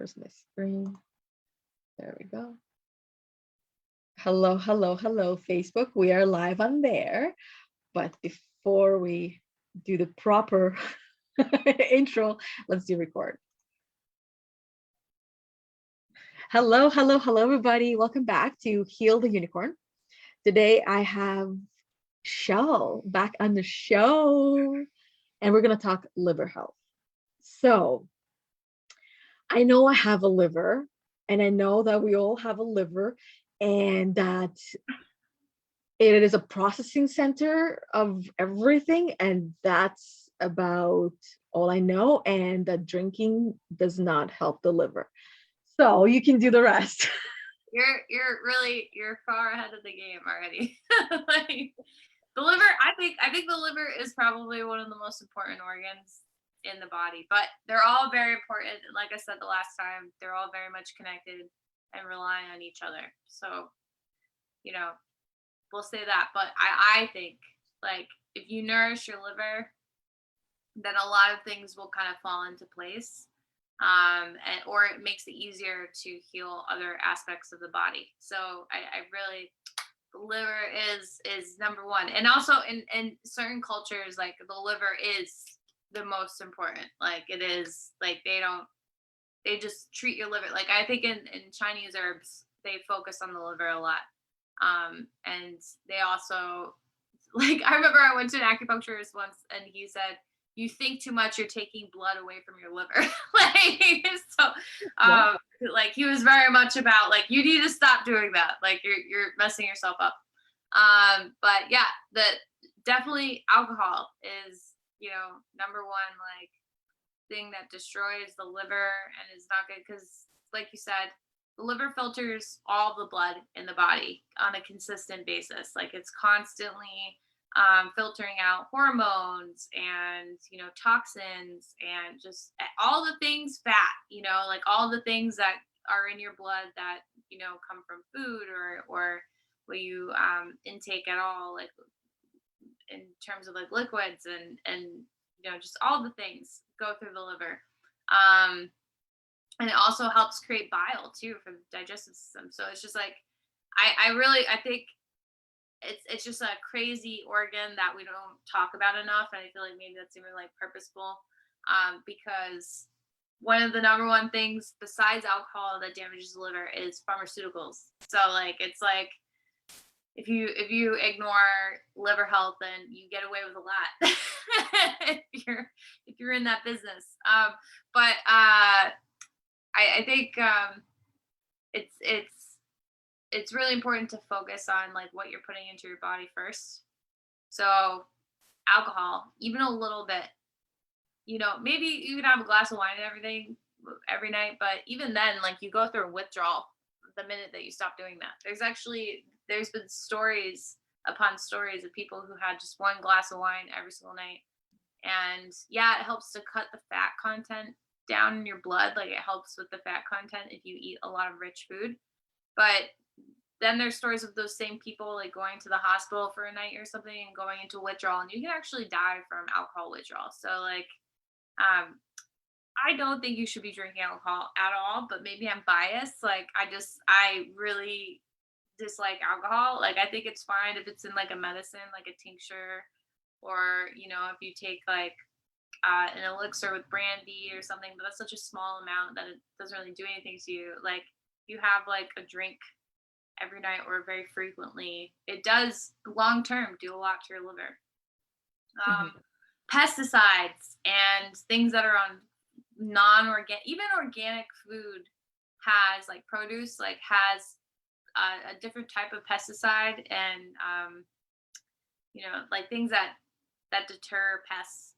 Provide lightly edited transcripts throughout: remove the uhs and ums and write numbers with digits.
Where's my screen? There we go. Hello, hello, hello, Facebook. We are live on there. But before we do the proper intro, let's do record. Hello, hello, hello, everybody. Welcome back to Heal the Unicorn. Today I have Shell back on the show, and we're going to talk liver health. So I know I have a liver, and I know that we all have a liver, and that it is a processing center of everything, and that's about all I know, and that drinking does not help the liver. So you can do the rest. You're far ahead of the game already. Like the liver, I think the liver is probably one of the most important organs in the body, but they're all very important. And like I said the last time, they're all very much connected and relying on each other. So, we'll say that. But I think, like, if you nourish your liver, then a lot of things will kind of fall into place. Or it makes it easier to heal other aspects of the body. So I really, the liver is number one. And also in certain cultures, like the liver is the most important. Like it is, like they just treat your liver. Like I think in Chinese herbs, they focus on the liver a lot. And they also, like, I remember I went to an acupuncturist once and he said, you think too much, you're taking blood away from your liver. Like he was very much about, like, you need to stop doing that. Like you're messing yourself up. But yeah, definitely alcohol is, number one, like, thing that destroys the liver and is not good. Cause like you said, the liver filters all the blood in the body on a consistent basis. Like it's constantly filtering out hormones and toxins and just all the things, fat, like all the things that are in your blood that come from food or what you intake at all, like in terms of like liquids and just all the things go through the liver. And it also helps create bile too for the digestive system. So it's just like I think it's just a crazy organ that we don't talk about enough, and I feel like maybe that's even like purposeful, because one of the number one things besides alcohol that damages the liver is pharmaceuticals. So like it's like if you ignore liver health, then you get away with a lot if you're in that business. But I think it's really important to focus on like what you're putting into your body first. So alcohol, even a little bit, maybe you can have a glass of wine and everything every night, but even then, like you go through a withdrawal the minute that you stop doing that. There's been stories upon stories of people who had just one glass of wine every single night. And yeah, it helps to cut the fat content down in your blood. Like it helps with the fat content if you eat a lot of rich food. But then there's stories of those same people like going to the hospital for a night or something and going into withdrawal, and you can actually die from alcohol withdrawal. So like, I don't think you should be drinking alcohol at all, but maybe I'm biased. Like I really dislike alcohol. Like I think it's fine if it's in like a medicine, like a tincture, or, if you take like an elixir with brandy or something, but that's such a small amount that it doesn't really do anything to you. Like you have like a drink every night or very frequently, it does long term do a lot to your liver. Pesticides and things that are on non-organic, even organic food has like produce, like has a different type of pesticide and like things that deter pests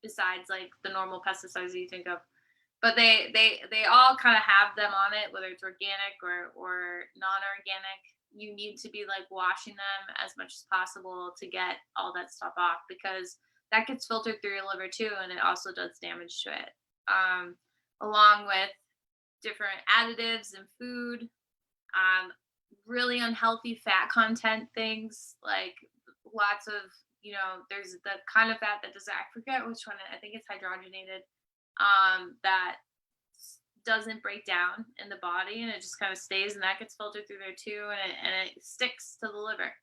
besides like the normal pesticides that you think of. But they all kind of have them on it, whether it's organic or non-organic. You need to be like washing them as much as possible to get all that stuff off, because that gets filtered through your liver too, and it also does damage to it. Along with different additives in food, really unhealthy fat content things, like lots of, there's the kind of fat that does, I forget which one, I think it's hydrogenated, that doesn't break down in the body, and it just kind of stays, and that gets filtered through there too, and it sticks to the liver.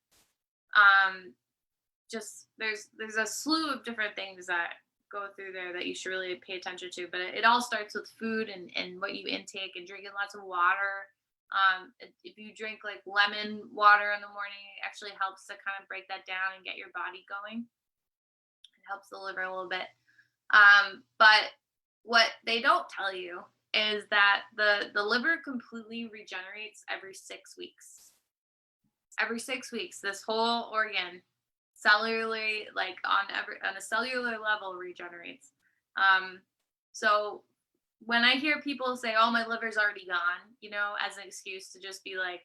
Just there's a slew of different things that go through there that you should really pay attention to, but it all starts with food and what you intake, and drinking lots of water. If you drink like lemon water in the morning, it actually helps to kind of break that down and get your body going. It helps the liver a little bit. But what they don't tell you is that the liver completely regenerates every 6 weeks. Every 6 weeks, this whole organ cellularly, like on a cellular level, regenerates. So when I hear people say, "Oh, my liver's already gone," as an excuse to just be like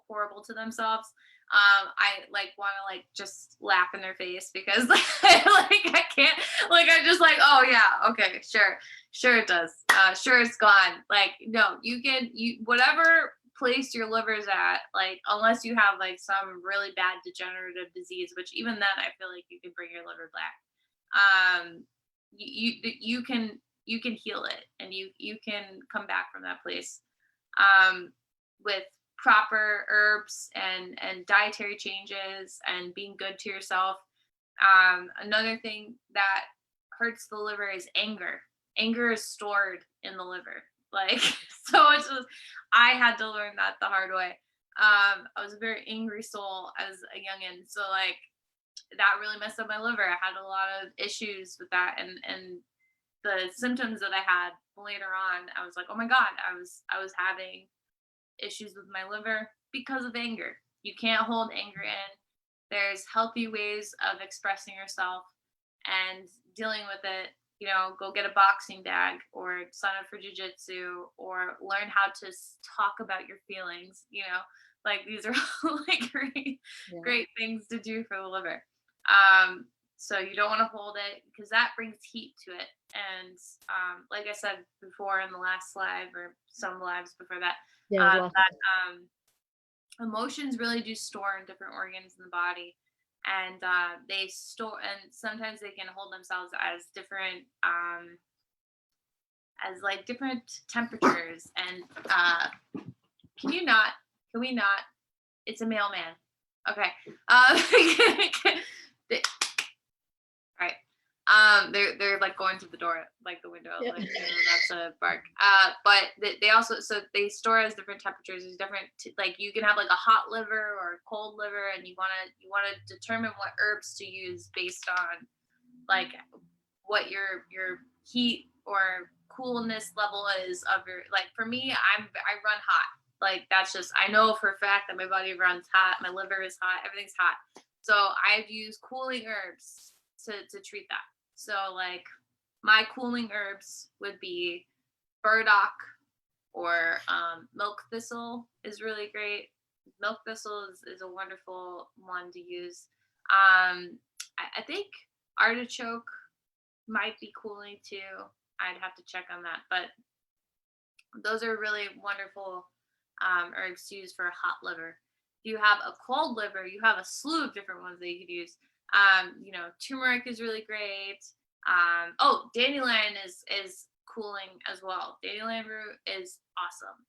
horrible to themselves, I like want to like just laugh in their face, because like I can't, like I'm just like, "Oh yeah, okay, sure it does, sure it's gone." Like, no, you whatever place your liver's at, like unless you have like some really bad degenerative disease, which even then I feel like you can bring your liver back. You can heal it, and you can come back from that place with proper herbs and dietary changes and being good to yourself. Another thing that hurts the liver is anger. Anger is stored in the liver. Like, so it's just, I had to learn that the hard way. I was a very angry soul as a youngin', so like that really messed up my liver. I had a lot of issues with that, and the symptoms that I had later on, I was like, oh my god, I was having issues with my liver because of anger. You can't hold anger in. There's healthy ways of expressing yourself and dealing with it. Go get a boxing bag, or sign up for jujitsu, or learn how to talk about your feelings. Like these are like great things to do for the liver. So you don't want to hold it, because that brings heat to it. And like I said before in the last live, or some lives before that, emotions really do store in different organs in the body, and they store, and sometimes they can hold themselves as different as like different temperatures. And can we not, it's a mailman. Okay. All right. They're like going to the door, like the window, like that's a bark. But they also, so they store as different temperatures. There's different, like you can have like a hot liver or a cold liver, and you want to determine what herbs to use based on like what your heat or coolness level is of your, like for me, I run hot. Like that's just, I know for a fact that my body runs hot, my liver is hot, everything's hot. So I've used cooling herbs to treat that. So like my cooling herbs would be burdock, or milk thistle is really great. Milk thistle is a wonderful one to use. I think artichoke might be cooling too. I'd have to check on that, but those are really wonderful herbs to use for a hot liver. If you have a cold liver, you have a slew of different ones that you could use. Turmeric is really great. Dandelion is cooling as well. Dandelion root is awesome.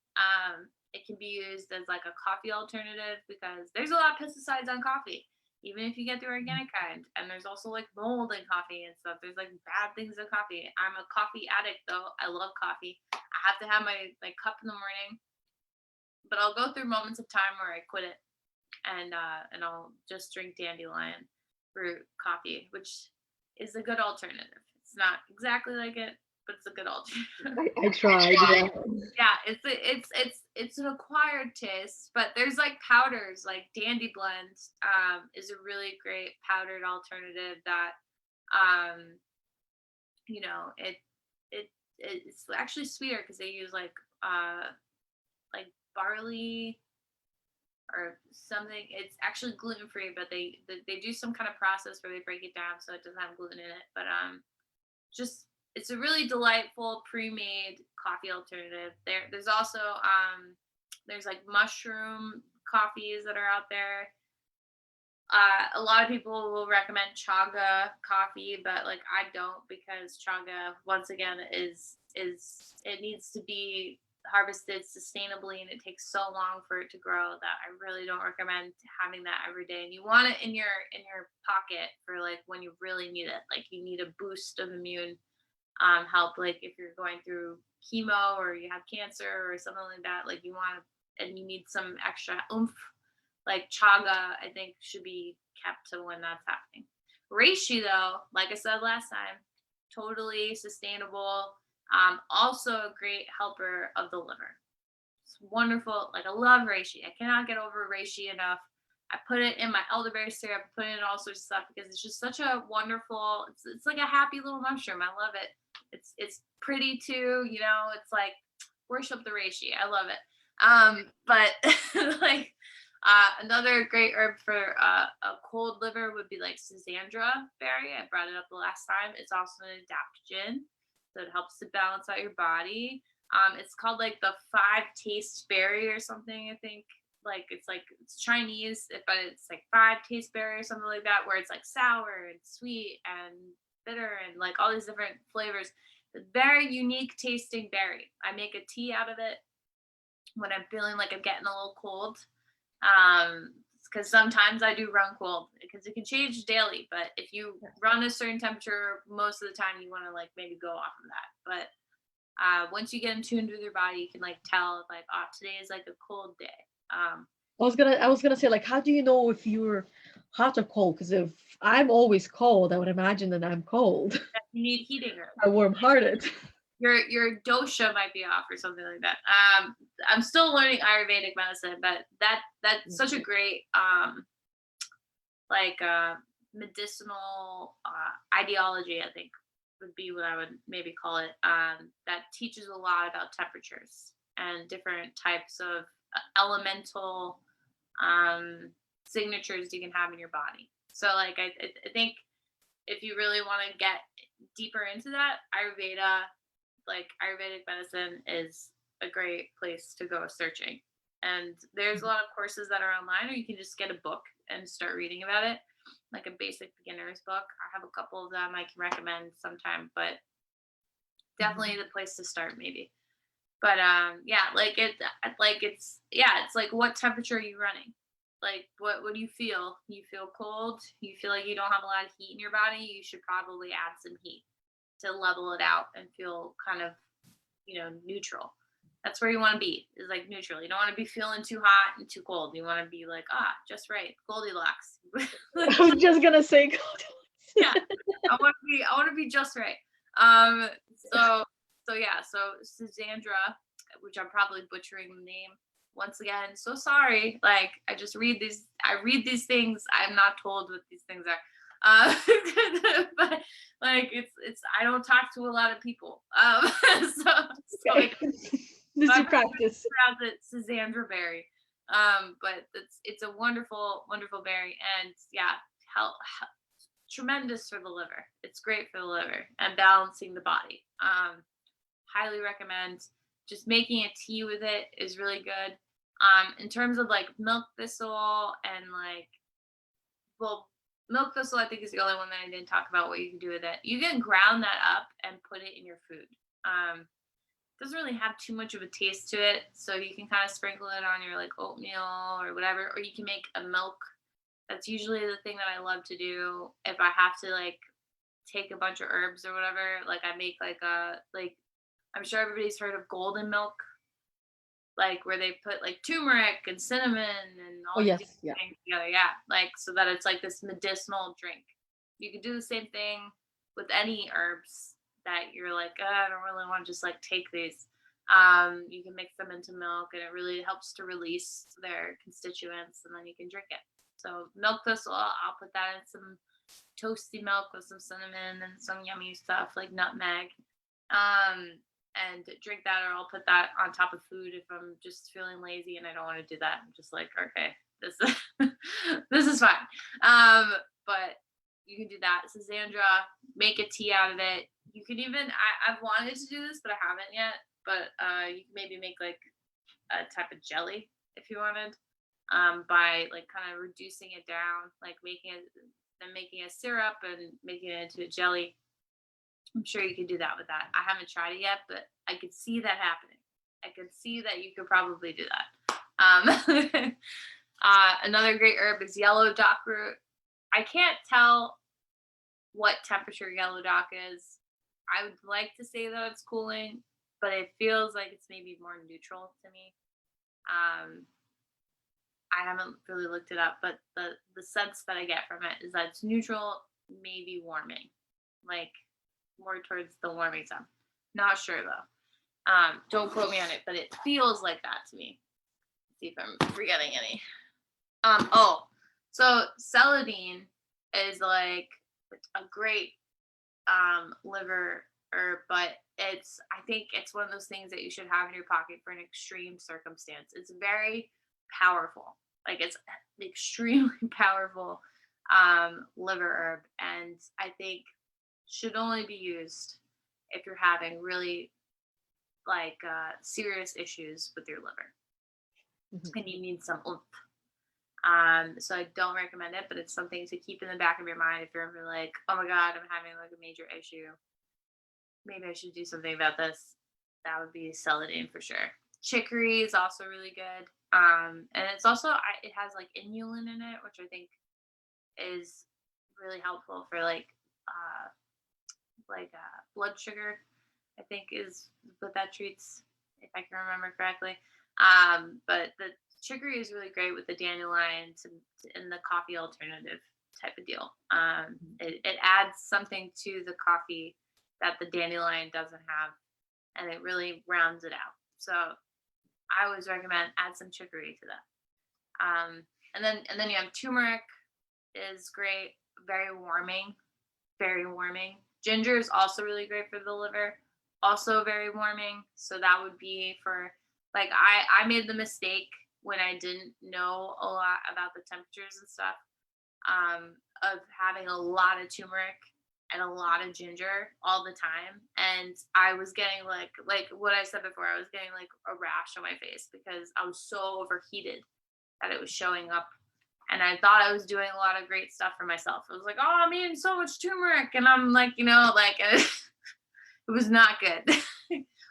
It can be used as like a coffee alternative, because there's a lot of pesticides on coffee, even if you get the organic kind. And there's also like mold in coffee and stuff. There's like bad things in coffee. I'm a coffee addict though. I love coffee. I have to have my like cup in the morning, but I'll go through moments of time where I quit it, and I'll just drink dandelion root coffee, which is a good alternative. It's not exactly like it, but it's a good alternative. I tried. Yeah, it's an acquired taste, but there's like powders, like Dandy Blend is a really great powdered alternative that it's actually sweeter, because they use like barley or something. It's actually gluten free, but they do some kind of process where they break it down so it doesn't have gluten in it. But just, it's a really delightful pre-made coffee alternative. There's also there's like mushroom coffees that are out there. A lot of people will recommend chaga coffee, but like I don't, because chaga, once again, is it needs to be harvested sustainably, and it takes so long for it to grow that I really don't recommend having that every day. And you want it in your pocket for like when you really need it, like you need a boost of immune help, like if you're going through chemo or you have cancer or something like that, like you want to, and you need some extra oomph, like chaga I think should be kept to when that's happening. Reishi though, like I said last time, totally sustainable. Also a great helper of the liver. It's wonderful. Like I love reishi. I cannot get over reishi enough. I put it in my elderberry syrup, put it in all sorts of stuff because it's just such a wonderful, it's like a happy little mushroom. I love it. It's pretty too, you know, it's like worship the reishi. I love it. But like another great herb for a cold liver would be like Sazandra Berry. I brought it up the last time. It's also an adaptogen, so it helps to balance out your body. It's called like the 5-taste berry or something, I think. Like it's Chinese, but it's like 5-taste berry or something like that, where it's like sour and sweet and bitter and like all these different flavors. It's very unique tasting berry. I make a tea out of it when I'm feeling like I'm getting a little cold. Because sometimes I do run cold because it can change daily, but if you run a certain temperature, most of the time you want to like maybe go off of that. But once you get in tune with your body, you can like tell like, oh, today is like a cold day. I was gonna say, like, how do you know if you're hot or cold? Because if I'm always cold, I would imagine that I'm cold. You need heating herbs. I'm warm-hearted. Your dosha might be off or something like that. I'm still learning Ayurvedic medicine, but that's such a great medicinal ideology, I think would be what I would maybe call it. That teaches a lot about temperatures and different types of elemental signatures you can have in your body. So like I think if you really want to get deeper into that, Ayurvedic medicine is a great place to go searching. And there's a lot of courses that are online, or you can just get a book and start reading about it, like a basic beginner's book. I have a couple of them I can recommend sometime, but definitely the place to start maybe. But it's like, what temperature are you running? Like what do you feel? You feel cold? You feel like you don't have a lot of heat in your body? You should probably add some heat to level it out and feel kind of, neutral. That's where you want to be, is like neutral. You don't want to be feeling too hot and too cold. You want to be like, just right, Goldilocks. I was just gonna say Goldilocks. Yeah, I want to be just right. So Sazandra, which I'm probably butchering the name once again. So sorry. Like I read these things. I'm not told what these things are. But like it's I don't talk to a lot of people. Okay. This is your practice. It's Sazandra Berry. But it's a wonderful, wonderful berry, and yeah, tremendous for the liver. It's great for the liver and balancing the body. Highly recommend. Just making a tea with it is really good. In terms of like milk thistle and milk thistle, I think is the only one that I didn't talk about what you can do with it. You can ground that up and put it in your food. Doesn't really have too much of a taste to it, so you can kind of sprinkle it on your like oatmeal or whatever, or you can make a milk. That's usually the thing that I love to do if I have to like take a bunch of herbs or whatever. Like I make I'm sure everybody's heard of golden milk, like where they put like turmeric and cinnamon and all these things together. Yeah, like so that it's like this medicinal drink. You can do the same thing with any herbs that you're like, I don't really want to just like take these. You can mix them into milk, and it really helps to release their constituents, and then you can drink it. So milk thistle, I'll put that in some toasty milk with some cinnamon and some yummy stuff like nutmeg. And drink that, or I'll put that on top of food if I'm just feeling lazy and I don't want to do that. I'm just like, okay, this is fine. But you can do that. Sazandra, make a tea out of it. You can even, I've wanted to do this, but I haven't yet. But you can maybe make like a type of jelly if you wanted, by like kind of reducing it down, like making a syrup and making it into a jelly. I'm sure you could do that with that. I haven't tried it yet, but I could see that happening. I could see that you could probably do that. Another great herb is yellow dock root. I can't tell what temperature yellow dock is. I would like to say that it's cooling, but it feels like it's maybe more neutral to me. I haven't really looked it up, but the sense that I get from it is that it's neutral, maybe warming, like more towards the warming side. Not sure though. Don't quote me on it, but it feels like that to me. Let's see if I'm forgetting any. So celandine is like a great liver herb, but I think it's one of those things that you should have in your pocket for an extreme circumstance. It's very powerful. Like it's extremely powerful liver herb, and I think should only be used if you're having really like serious issues with your liver and you need some oomph. So I don't recommend it, but it's something to keep in the back of your mind if you're ever like, oh my god, I'm having like a major issue. Maybe I should do something about this. That would be celandine for sure. Chicory is also really good. And it's also it has like inulin in it, which I think is really helpful for like blood sugar. I think is what that treats, if I can remember correctly. But the chicory is really great with the dandelion and the coffee alternative type of deal. It adds something to the coffee that the dandelion doesn't have, and it really rounds it out. So I always recommend add some chicory to that. And then you have turmeric is great, very warming, very warming. Ginger is also really great for the liver, also very warming. So that would be for like I made the mistake when I didn't know a lot about the temperatures and stuff of having a lot of turmeric and a lot of ginger all the time, and I was getting like what I said before, I was getting like a rash on my face because I was so overheated that it was showing up, and I thought I was doing a lot of great stuff for myself. I was like, oh, I'm eating so much turmeric, and I'm like, it was not good.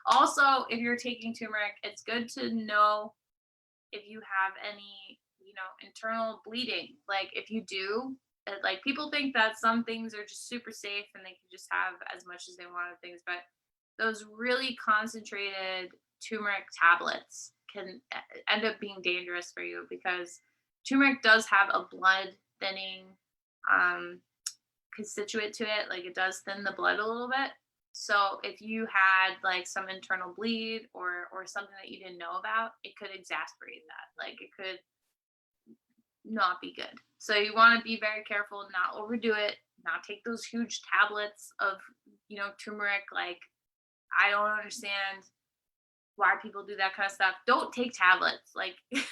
Also, if you're taking turmeric, it's good to know if you have any internal bleeding. Like if you do, like people think that some things are just super safe and they can just have as much as they want of things, but those really concentrated turmeric tablets can end up being dangerous for you because turmeric does have a blood thinning constituent to it. Like it does thin the blood a little bit. So if you had like some internal bleed or something that you didn't know about, it could exacerbate that. Like it could not be good. So you want to be very careful, not overdo it, not take those huge tablets of, turmeric. Like I don't understand why people do that kind of stuff. Don't take tablets. Like I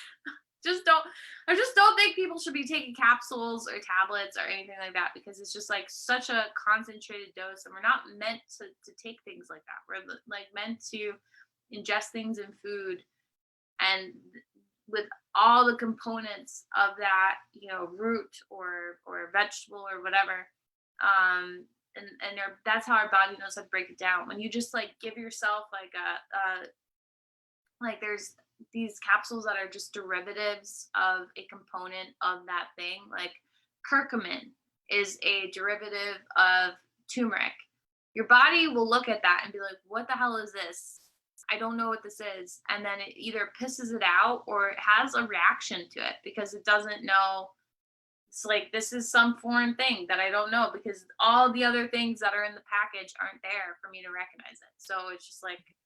just don't think people should be taking capsules or tablets or anything like that because it's just like such a concentrated dose, and we're not meant to take things like that. We're like meant to ingest things in food, and with all the components of that, root or vegetable or whatever, and that's how our body knows how to break it down. When you just like give yourself like there's these capsules that are just derivatives of a component of that thing. Like curcumin is a derivative of turmeric. Your body will look at that and be like, what the hell is this? I don't know what this is. And then it either pisses it out or it has a reaction to it because it doesn't know. It's like, this is some foreign thing that I don't know because all the other things that are in the package aren't there for me to recognize it. So it's just like,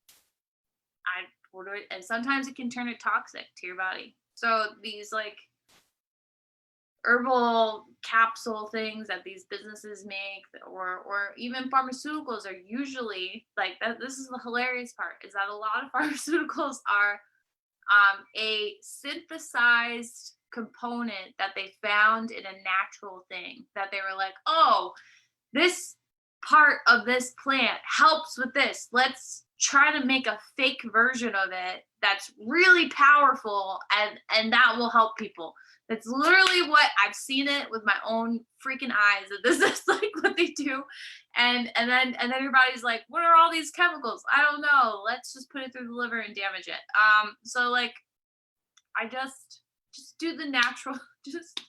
I order it, and sometimes it can turn it toxic to your body. So these like herbal capsule things that these businesses make or even pharmaceuticals are usually like that. This is the hilarious part, is that a lot of pharmaceuticals are a synthesized component that they found in a natural thing that they were like, oh, this part of this plant helps with this, let's try to make a fake version of it that's really powerful, and that will help people. That's literally what I've seen it with my own freaking eyes, that this is like what they do. And then everybody's like, what are all these chemicals? I don't know. Let's just put it through the liver and damage it. So like I just do the natural, just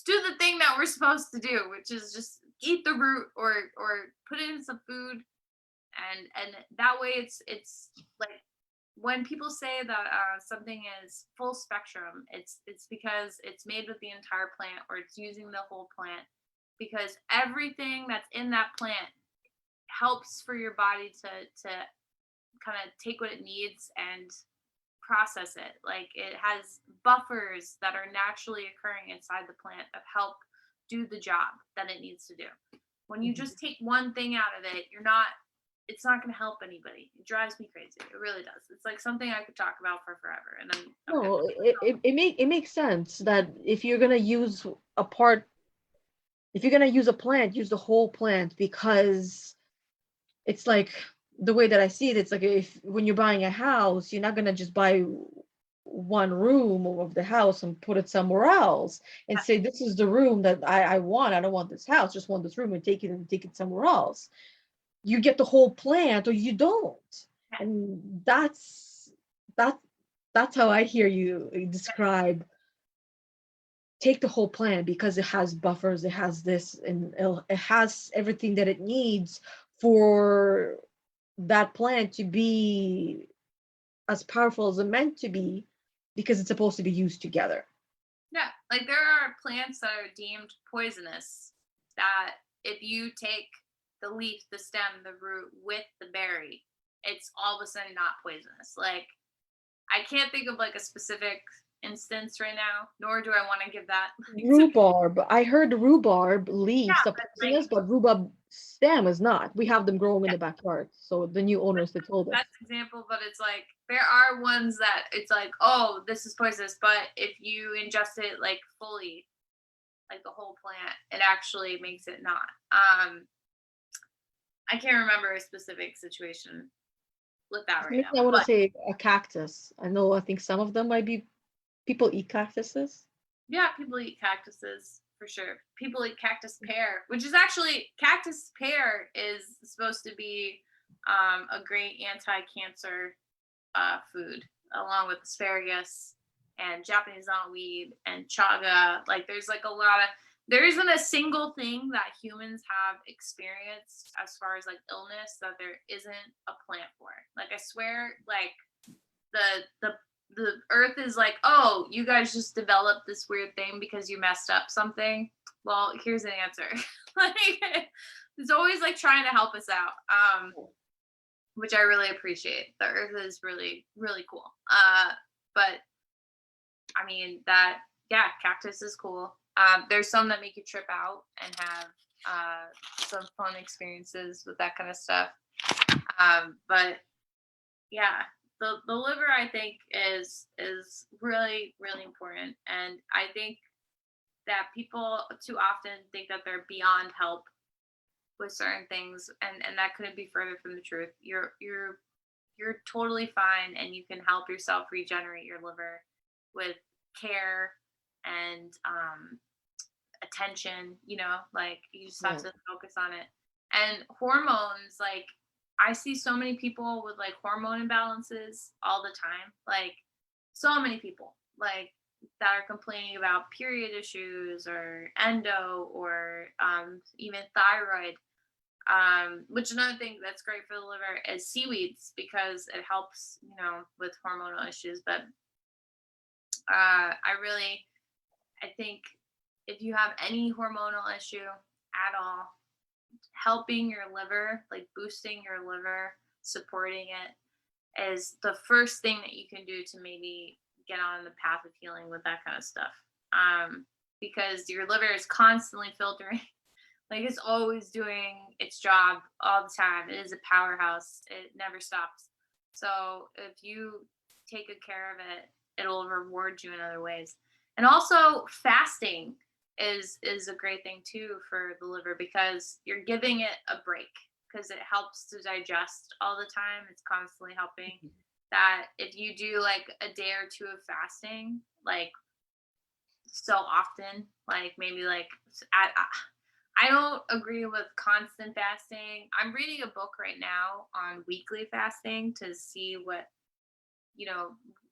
do the thing that we're supposed to do, which is just eat the root or put it in some food, and that way it's like when people say that something is full spectrum, it's because it's made with the entire plant, or it's using the whole plant, because everything that's in that plant helps for your body to kind of take what it needs and process it. Like it has buffers that are naturally occurring inside the plant that help do the job that it needs to do. When you just take one thing out of it, it's not going to help anybody. It drives me crazy. It really does. It's like something I could talk about for forever. And then No, it makes sense that if you're gonna use a part, if you're gonna use a plant, use the whole plant, because it's like the way that I see it, it's like if when you're buying a house, you're not gonna just buy one room of the house and put it somewhere else and say this is the room that I want. I don't want this house, just want this room, and take it somewhere else. You get the whole plant or you don't. And that that's how I hear you describe take the whole plant, because it has buffers, it has this, and it has everything that it needs for that plant to be as powerful as it meant to be, because it's supposed to be used together. Yeah, like there are plants that are deemed poisonous that if you take the leaf, the stem, the root with the berry, it's all of a sudden not poisonous. Like I can't think of like a specific instance right now, nor do I want to give that. Rhubarb. I heard rhubarb leaves Yeah, are but like poisonous, but rhubarb stem is not. We have them growing in the backyard. So the new owners, they told us. that's an example, but it's like there are ones that it's like, oh, this is poisonous, but if you ingest it like fully, like the whole plant, it actually makes it not. I can't remember a specific situation with that right Maybe now, I want to but say a cactus. I think some of them might be people eat cactuses. yeah, people eat cactuses for sure. People eat cactus pear, which is actually cactus pear is supposed to be a great anti-cancer food, along with asparagus and Japanese knotweed and chaga. Like there's like a lot of there isn't a single thing that humans have experienced as far as like illness that there isn't a plant for. Like I swear, like the earth is like, oh, you guys just developed this weird thing because you messed up something. Well, here's an answer. Like it's always like trying to help us out. Which I really appreciate. The earth is really, really cool. But I mean that, yeah, cactus is cool. There's some that make you trip out and have some fun experiences with that kind of stuff. But yeah, the liver I think is really, really important. And I think that people too often think that they're beyond help with certain things, and that couldn't be further from the truth. You're totally fine, and you can help yourself regenerate your liver with care and attention. Like you just have to focus on it. And hormones, like I see so many people with like hormone imbalances all the time, like so many people like that are complaining about period issues or endo or even thyroid. Which another thing that's great for the liver is seaweeds, because it helps, with hormonal issues. But I think if you have any hormonal issue at all, helping your liver, like boosting your liver, supporting it, is the first thing that you can do to maybe get on the path of healing with that kind of stuff. Because your liver is constantly filtering. Like it's always doing its job all the time. It is a powerhouse. It never stops. So if you take good care of it, it'll reward you in other ways. And also fasting is a great thing too for the liver, because you're giving it a break, because it helps to digest all the time. It's constantly helping. That if you do like a day or two of fasting, like so often, like maybe like I don't agree with constant fasting. I'm reading a book right now on weekly fasting to see what, you know,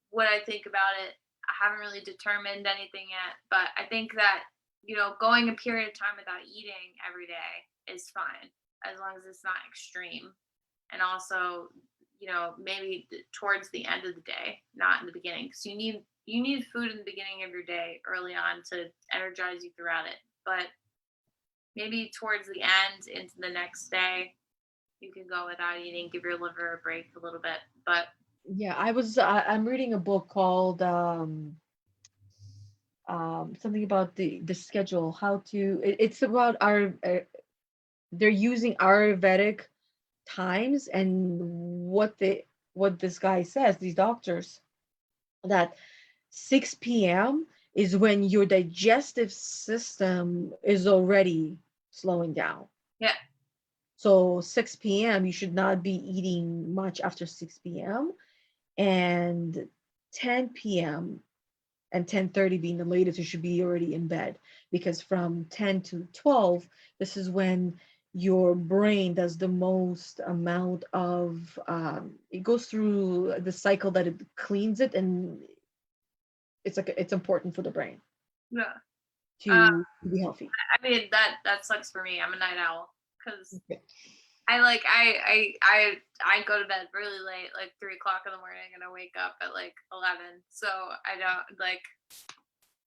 what I think about it. I haven't really determined anything yet, but I think that, going a period of time without eating every day is fine as long as it's not extreme. And also, maybe towards the end of the day, not in the beginning, because you need food in the beginning of your day early on to energize you throughout it. But maybe towards the end into the next day, you can go without eating, give your liver a break a little bit. But Yeah, I'm reading a book called something about the schedule, how to it's about our they're using Ayurvedic times, and what this guy says, these doctors, that 6 p.m. is when your digestive system is already slowing down. yeah, So 6 p.m. you should not be eating much after 6 p.m., and 10 p.m. and 10:30 being the latest, you should be already in bed, because from 10 to 12, this is when your brain does the most amount of it goes through the cycle that it cleans it, and it's like it's important for the brain yeah. Uh, to be healthy. I mean that sucks for me. I'm a night owl because Okay. I go to bed really late, like 3 o'clock in the morning, and I wake up at like 11. So I don't like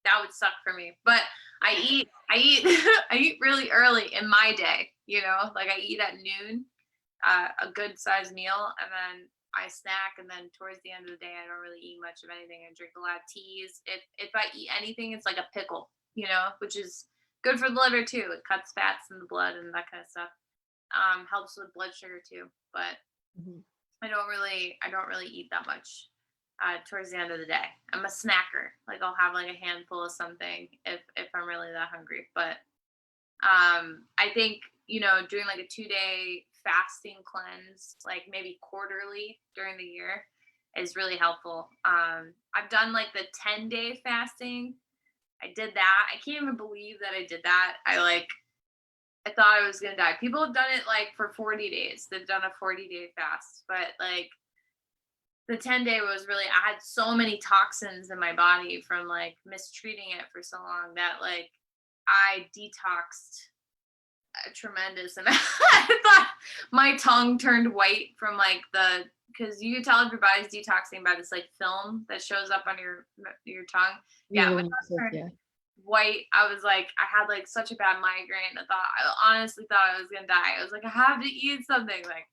that would suck for me. But I eat I eat really early in my day. Like I eat at noon, a good sized meal, and then I snack, and then towards the end of the day, I don't really eat much of anything. I drink a lot of teas. If I eat anything, it's like a pickle, which is good for the liver too. It cuts fats in the blood and that kind of stuff. Helps with blood sugar too. But Mhm. I don't really eat that much towards the end of the day. I'm a snacker. Like I'll have like a handful of something if I'm really that hungry. But I think doing like a 2-day fasting cleanse, like maybe quarterly during the year, is really helpful. I've done like the 10-day fasting. I did that. I can't even believe that I did that. I thought I was gonna die. People have done it like for 40 days. They've done a 40-day fast, but like the 10-day was really, I had so many toxins in my body from like mistreating it for so long that like I detoxed a tremendous amount. I thought my tongue turned white from like because you can tell if your body's detoxing by this like film that shows up on your tongue. Yeah, Yeah, the my one you tongue said, turned yeah. white. I was like, I had like such a bad migraine. I honestly thought I was gonna die. I was like, I have to eat something, like,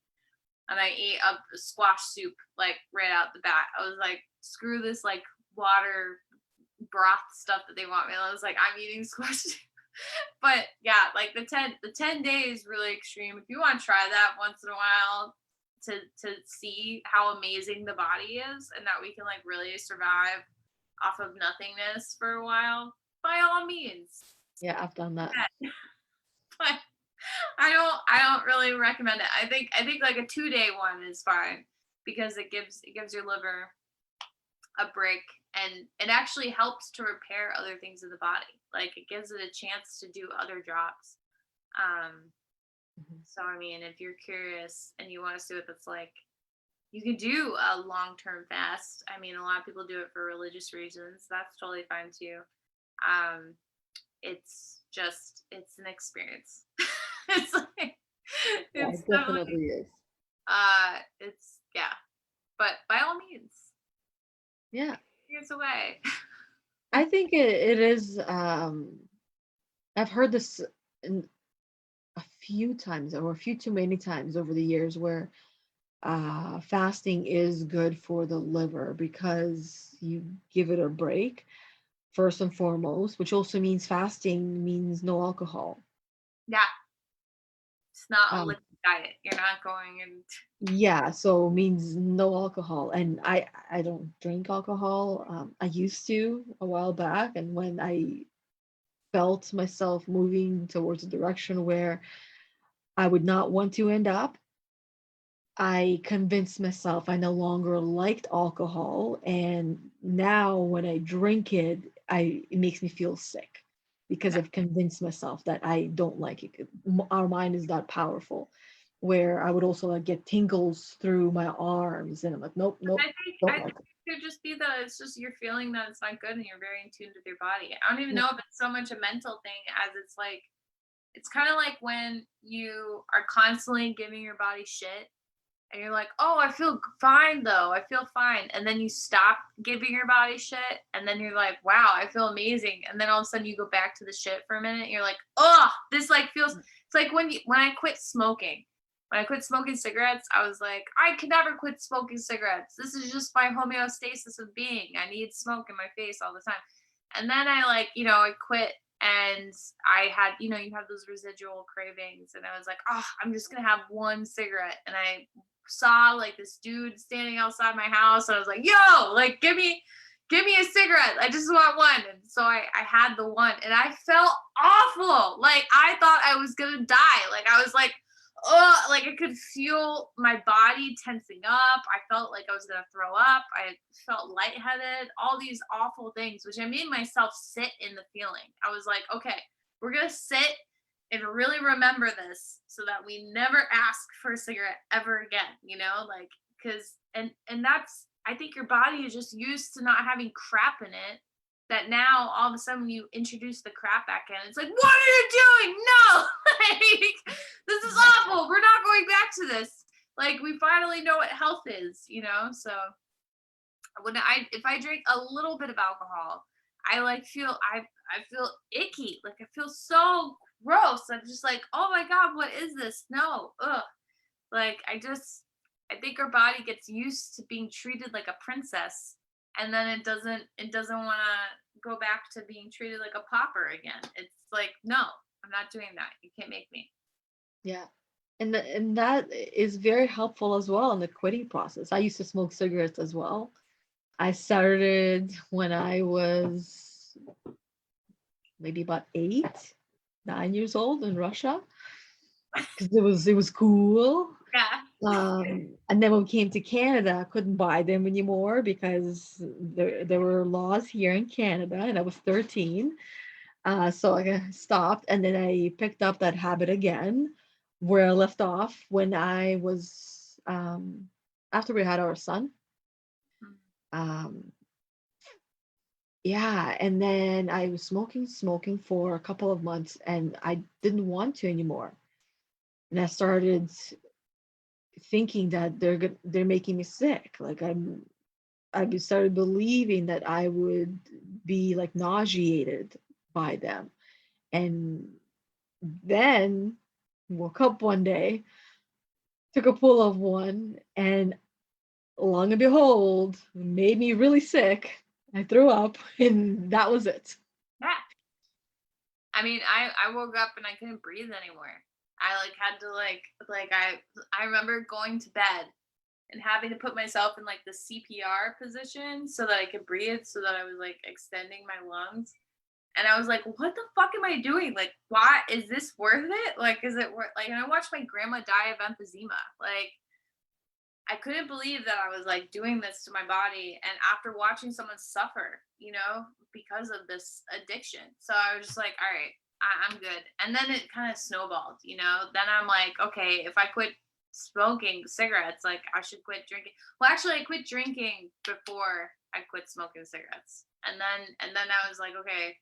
and I ate up squash soup like right out the bat. I was like, screw this like water broth stuff that they want me. I was like, I'm eating squash soup. But yeah, like the 10 days really extreme. If you want to try that once in a while to see how amazing the body is and that we can like really survive off of nothingness for a while, by all means. Yeah, I've done that. Yeah. But I don't really recommend it. I think like a 2-day one is fine because it gives your liver a break, and it actually helps to repair other things in the body. Like it gives it a chance to do other jobs. Um, Mhm. so I mean, if you're curious and you want to see what that's like, you can do a long-term fast. I mean, a lot of people do it for religious reasons. That's totally fine too. Um, it's an experience. it's like Yeah, it's it definitely definitely is. it's yeah. But by all means, Yeah, here's a way. I think it is. I've heard this in a few times, or a few too many times over the years, where fasting is good for the liver because you give it a break, first and foremost, which also means fasting means no alcohol. Yeah, it's not a Um, liquid diet. You're not going and yeah, so means no alcohol, and I don't drink alcohol. I used to a while back, and when I felt myself moving towards a direction where I would not want to end up. I convinced myself I no longer liked alcohol, and now when I drink it, it makes me feel sick because I've convinced myself that I don't like it. Our mind is that powerful, where I would also like get tingles through my arms, and I'm like, nope, nope, I don't think like it. it could just be that it's just you're feeling that it's not good and you're very in tune with your body. I don't even know if it's so much a mental thing as it's like it's kind of like when you are constantly giving your body shit and you're like, oh, I feel fine though. I feel fine. And then you stop giving your body shit. And then you're like, wow, I feel amazing. And then all of a sudden you go back to the shit for a minute. And you're like, oh, this like feels, it's like when I quit smoking. When I quit smoking cigarettes, I was like, I could never quit smoking cigarettes. This is just my homeostasis of being. I need smoke in my face all the time. And then I like, I quit and I had, you have those residual cravings. And I was like, oh, I'm just going to have one cigarette. And I saw like this dude standing outside my house. And I was like, yo, like, give me a cigarette. I just want one. And so I had the one and I felt awful. Like I thought I was going to die. Like I was like, oh, like I could feel my body tensing up. I felt like I was gonna throw up. I felt lightheaded, all these awful things, which I made myself sit in the feeling. I was like, okay, we're gonna sit and really remember this so that we never ask for a cigarette ever again, like because and that's I think your body is just used to not having crap in it that now all of a sudden you introduce the crap back in. It's like, what are you doing? No, like this is awful. We're not going back to this. Like we finally know what health is, So if I drink a little bit of alcohol, I like I feel icky. Like I feel so gross. I'm just like, oh my God, what is this? No, ugh. Like I think our body gets used to being treated like a princess and then it doesn't want to go back to being treated like a pauper again. It's like, no, I'm not doing that. You can't make me. Yeah. And that is very helpful as well in the quitting process. I used to smoke cigarettes as well. I started when I was maybe about 8, 9 years old in Russia because it was cool. Yeah. And then when we came to Canada, I couldn't buy them anymore because there were laws here in Canada, and I was 13. So I stopped, and then I picked up that habit again, where I left off when I was after we had our son. Um, yeah, and then I was smoking for a couple of months, and I didn't want to anymore. And I started thinking that they're making me sick. Like I started believing that I would be like nauseated by them. And then woke up one day, took a pull of one, and long and behold, made me really sick. I threw up, and that was it. Yeah. I mean, I woke up and I couldn't breathe anymore. I like had to I remember going to bed and having to put myself in like the CPR position so that I could breathe, so that I was like extending my lungs. And I was like, what the fuck am I doing? Like, why is this worth it? Like, is it worth and I watched my grandma die of emphysema. Like, I couldn't believe that I was like doing this to my body. And after watching someone suffer, because of this addiction. So I was just like, all right, I'm good. And then it kind of snowballed, Then I'm like, okay, if I quit smoking cigarettes, like I should quit drinking. Well, actually I quit drinking before I quit smoking cigarettes. And then I was like, okay,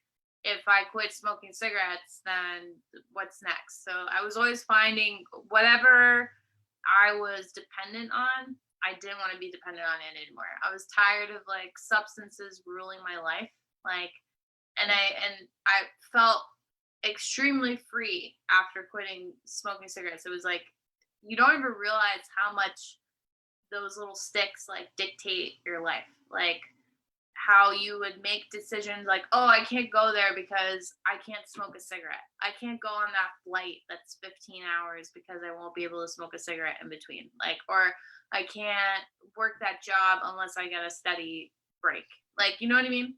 if I quit smoking cigarettes, then what's next? So I was always finding whatever I was dependent on. I didn't want to be dependent on it anymore. I was tired of like substances ruling my life. Like, and I felt extremely free after quitting smoking cigarettes. It was like, you don't even realize how much those little sticks like dictate your life. Like, how you would make decisions like, oh, I can't go there because I can't smoke a cigarette. I can't go on that flight that's 15 hours because I won't be able to smoke a cigarette in between. Like, or I can't work that job unless I get a steady break. Like, you know what I mean?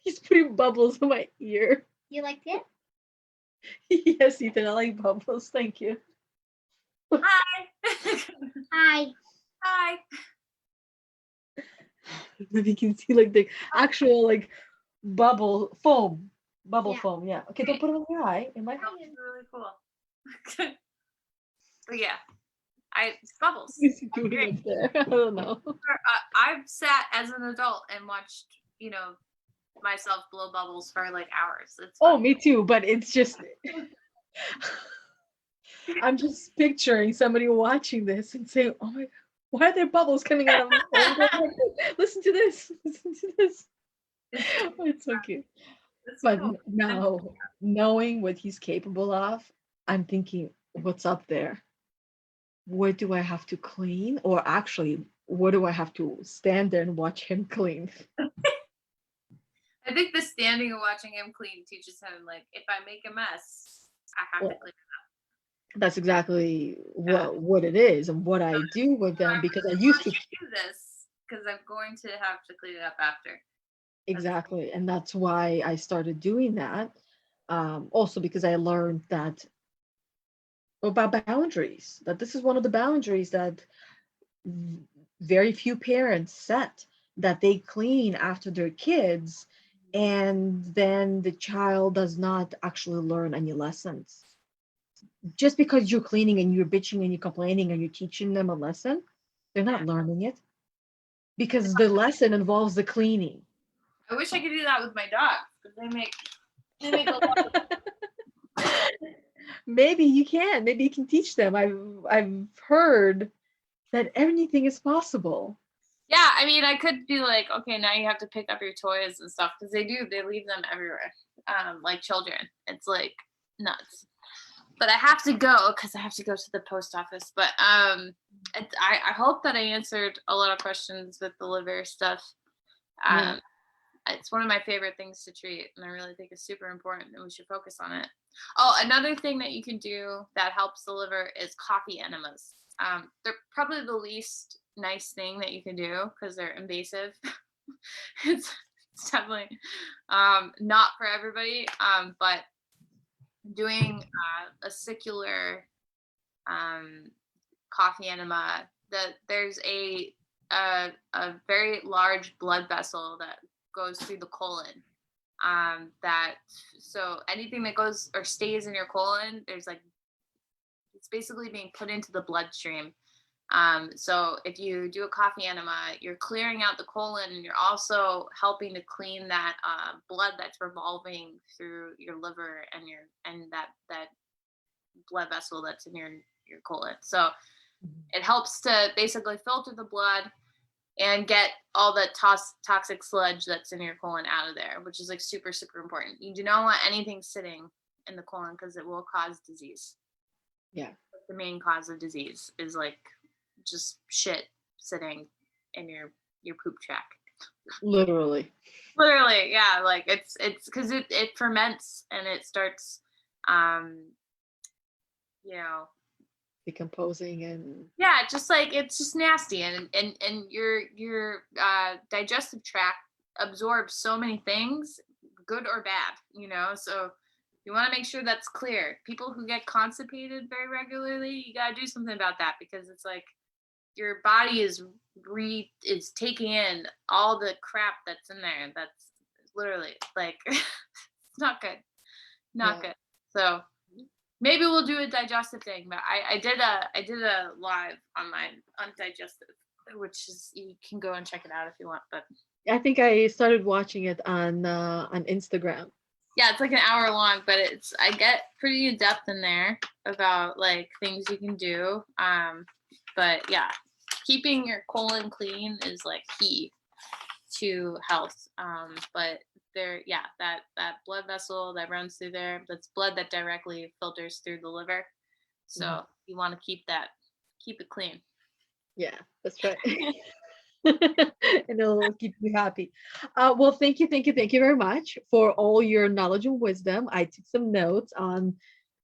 He's putting bubbles in my ear. You liked it? Yes, Ethan, I like bubbles. Thank you. Hi. Hi. Hi. If you can see like the actual like bubble Yeah. foam. Yeah. Okay, don't put it on your eye. It might. That was really cool. But yeah, it's bubbles. What's he doing Great. up there? I don't know. I've sat as an adult and watched, myself blow bubbles for like hours. It's Oh, fun. me too. But it's just, I'm just picturing somebody watching this and saying, "Oh my, why are there bubbles coming out of my phone?" Listen to this. Listen to this. Oh, it's so cute. It's But cool. now, knowing what he's capable of, I'm thinking, what's up there? What do I have to clean? Or actually, what do I have to stand there and watch him clean? I think the standing and watching him clean teaches him, like, if I make a mess, I have to Well, clean. that's exactly Yeah. what it is and what I do with them, I because I really used want to. to do this because I'm going to have to clean it up after. Exactly. And that's why I started doing that. Also because I learned that about boundaries, that this is one of the boundaries that v- very few parents set, that they clean after their kids, and then the child does not actually learn any lessons. Just because you're cleaning and you're bitching and you're complaining and you're teaching them a lesson, they're not learning it, because the lesson involves the cleaning. I wish I could do that with my dogs because they make a lot of Maybe you can. Maybe you can teach them. I've heard that anything is possible. Yeah, I mean, I could be like, okay, now you have to pick up your toys and stuff because they leave them everywhere, like children. It's like nuts. But I have to go because I have to go to the post office. But I hope that I answered a lot of questions with the liver stuff. Yeah. It's one of my favorite things to treat, and I really think it's super important, and we should focus on it. Oh, another thing that you can do that helps the liver is coffee enemas. They're probably the least nice thing that you can do because they're invasive. it's, it's definitely not for everybody, but doing a secular um, coffee enema, that there's a very large blood vessel that goes through the colon. That so anything that goes or stays in your colon, there's like it's basically being put into the bloodstream. So if you do a coffee enema, you're clearing out the colon, and you're also helping to clean that blood that's revolving through your liver and that blood vessel that's in your colon. So it helps to basically filter the blood and get all the toxic sludge that's in your colon out of there, which is like super, super important. You do not want anything sitting in the colon because it will cause disease. Yeah. The main cause of disease is like just shit sitting in your poop track. Literally. Literally, yeah. Like it's because it ferments and it starts, you know, Decomposing and yeah, just like it's just nasty, and your digestive tract absorbs so many things, good or bad, so you want to make sure that's clear. People who get constipated very regularly, you got to do something about that, because it's like your body is taking in all the crap that's in there. That's literally like it's not good, not yeah. good. So maybe we'll do a digestive thing, but I did a live on my undigestive, which is, you can go and check it out if you want. But I think I started watching it on Instagram. yeah, it's like an hour long, but I get pretty in depth in there about like things you can do. But yeah, keeping your colon clean is like key to health. But that blood vessel that runs through there, that's blood that directly filters through the liver. So you want to keep it clean. Yeah, that's right. And it'll keep you happy. Well, thank you, thank you, thank you very much for all your knowledge and wisdom. I took some notes on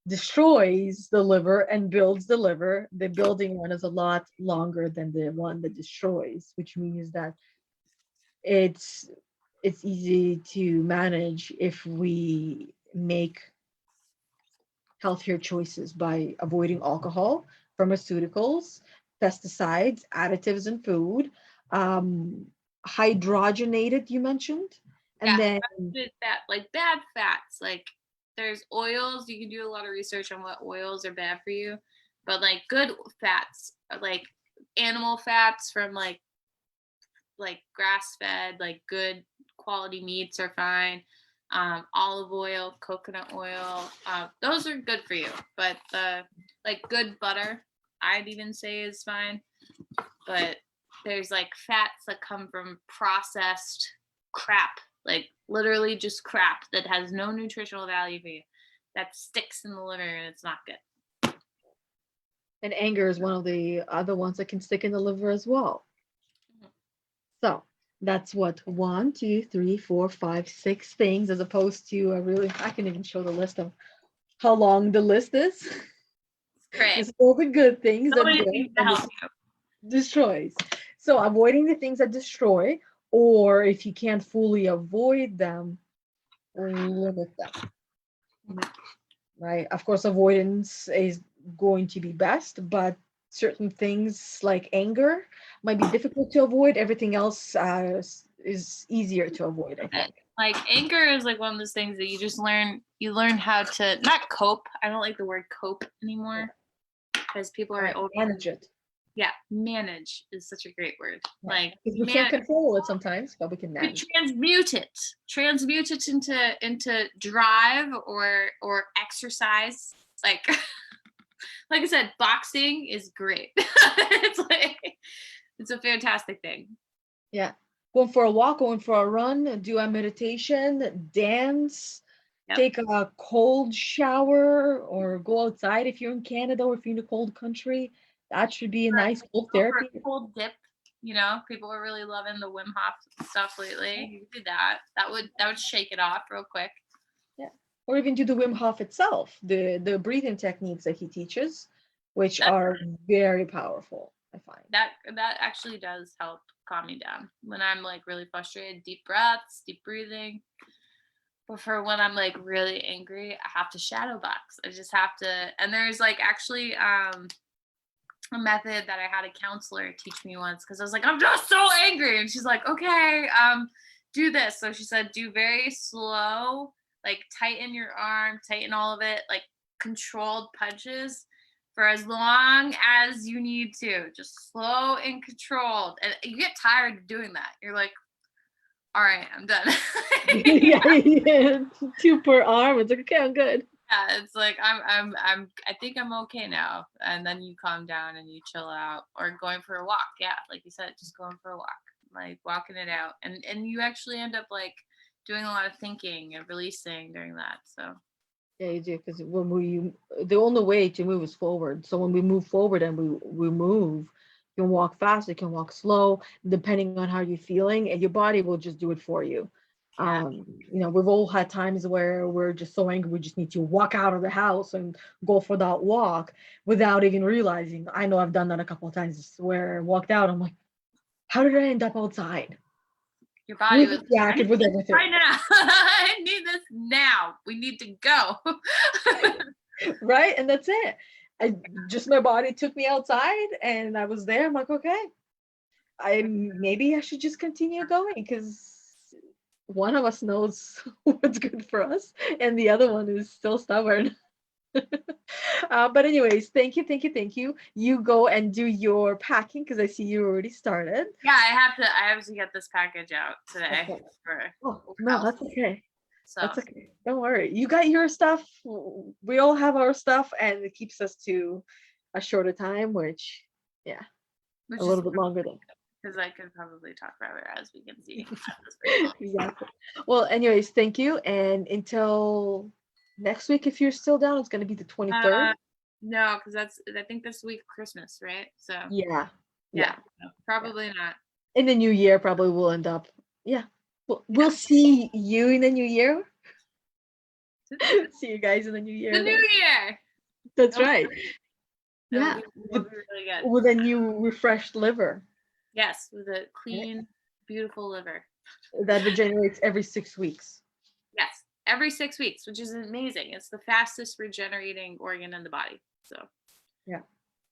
destroys the liver and builds the liver. The building one is a lot longer than the one that destroys, which means that it's it's easy to manage if we make healthier choices by avoiding alcohol, pharmaceuticals, pesticides, additives in food, um, hydrogenated, you mentioned, and Yeah, then fat, like bad fats. Like there's oils. You can do a lot of research on what oils are bad for you, but like good fats, like animal fats from like grass fed, like good quality meats are fine. Olive oil, coconut oil, those are good for you. But the like good butter, I'd even say is fine. But there's like fats that come from processed crap, like literally just crap that has no nutritional value for you, that sticks in the liver and it's not good. and anger is one of the other ones that can stick in the liver as well. So that's what 1, 2, 3, 4, 5, 6 things, as opposed to a really, I can even show the list of how long the list is. Great. There's all the good things So that many do things to and help it you. destroys. So avoiding the things that destroy, or if you can't fully avoid them, limit them. Right? Of course, avoidance is going to be best, but certain things like anger might be difficult to avoid. Everything else is easier to avoid, I think. Like anger is like one of those things that you just learn. You learn how to not cope. I don't like the word cope anymore because people are Right. Manage it. Yeah, manage is such a great word. Yeah. Like Because we can't control it sometimes, but we can you manage. transmute it into drive or exercise. Like like I said, boxing is great. It's like it's a fantastic thing. Yeah. Going for a walk, going for a run, do a meditation, dance, Yep. take a cold shower, or go outside if you're in Canada or if you're in a cold country. That should be a nice cold Go for therapy. a cold dip. You know, people are really loving the Wim Hof stuff lately. You can do that. That would shake it off real quick. Yeah. Or even do the Wim Hof itself, the breathing techniques that he teaches, which are very powerful, I find. That actually does help calm me down when I'm like really frustrated. Deep breaths, deep breathing. But for when I'm like really angry, I have to shadow box. I just have to. And there's like actually a method that I had a counselor teach me once because I was like, I'm just so angry, and she's like, okay, do this. So she said, do very slow, like tighten your arm, tighten all of it, like controlled punches for as long as you need to, just slow and controlled. And you get tired of doing that. You're like, all right, I'm done. Yeah, 2 per arm. It's like, okay, I'm good. Yeah, it's like I think I'm okay now. And then you calm down and you chill out, or going for a walk. Yeah, like you said, just going for a walk, like walking it out, and you actually end up like doing a lot of thinking and releasing during that. So Yeah, you do, because the only way to move is forward. So when we move forward and we move, you can walk fast, you can walk slow, depending on how you're feeling, and your body will just do it for you. yeah, We've all had times where we're just so angry, we just need to walk out of the house and go for that walk without even realizing. I know I've done that a couple of times where I walked out, I'm like, how did I end up outside? your body With was the jacket, with everything. right now. I need this now. We need to go. Right? And that's it. My body took me outside and I was there. I'm like, okay, maybe I should just continue going, because one of us knows what's good for us and the other one is still stubborn. But anyways, thank you, thank you, thank you. You go and do your packing, because I see you already started. Yeah, I have to get this package out today. Okay. For Oh, no, that's okay. So That's okay. Don't worry. You got your stuff. We all have our stuff, and it keeps us to a shorter time, which, yeah, which a is little bit longer than. because I could probably talk forever, as we can see. Exactly. Well, anyways, thank you. And until next week, if you're still down, it's going to be the 23rd. No, because I think this week Christmas, right? So Yeah. yeah, no, probably not. In the new year, probably we'll end up. Yeah. We'll see you in the new year. See you guys in the new year. The new year. That's right. That'll Yeah. be really good. With a new refreshed liver. Yes, with a clean, beautiful liver. That regenerates every 6 weeks. Yes, every 6 weeks, which is amazing. It's the fastest regenerating organ in the body. So Yeah.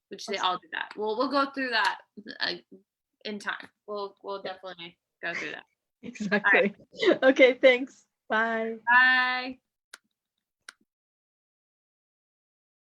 which they all do that. We'll go through that in time. We'll definitely go through that. Exactly. Okay, thanks. Bye. Bye.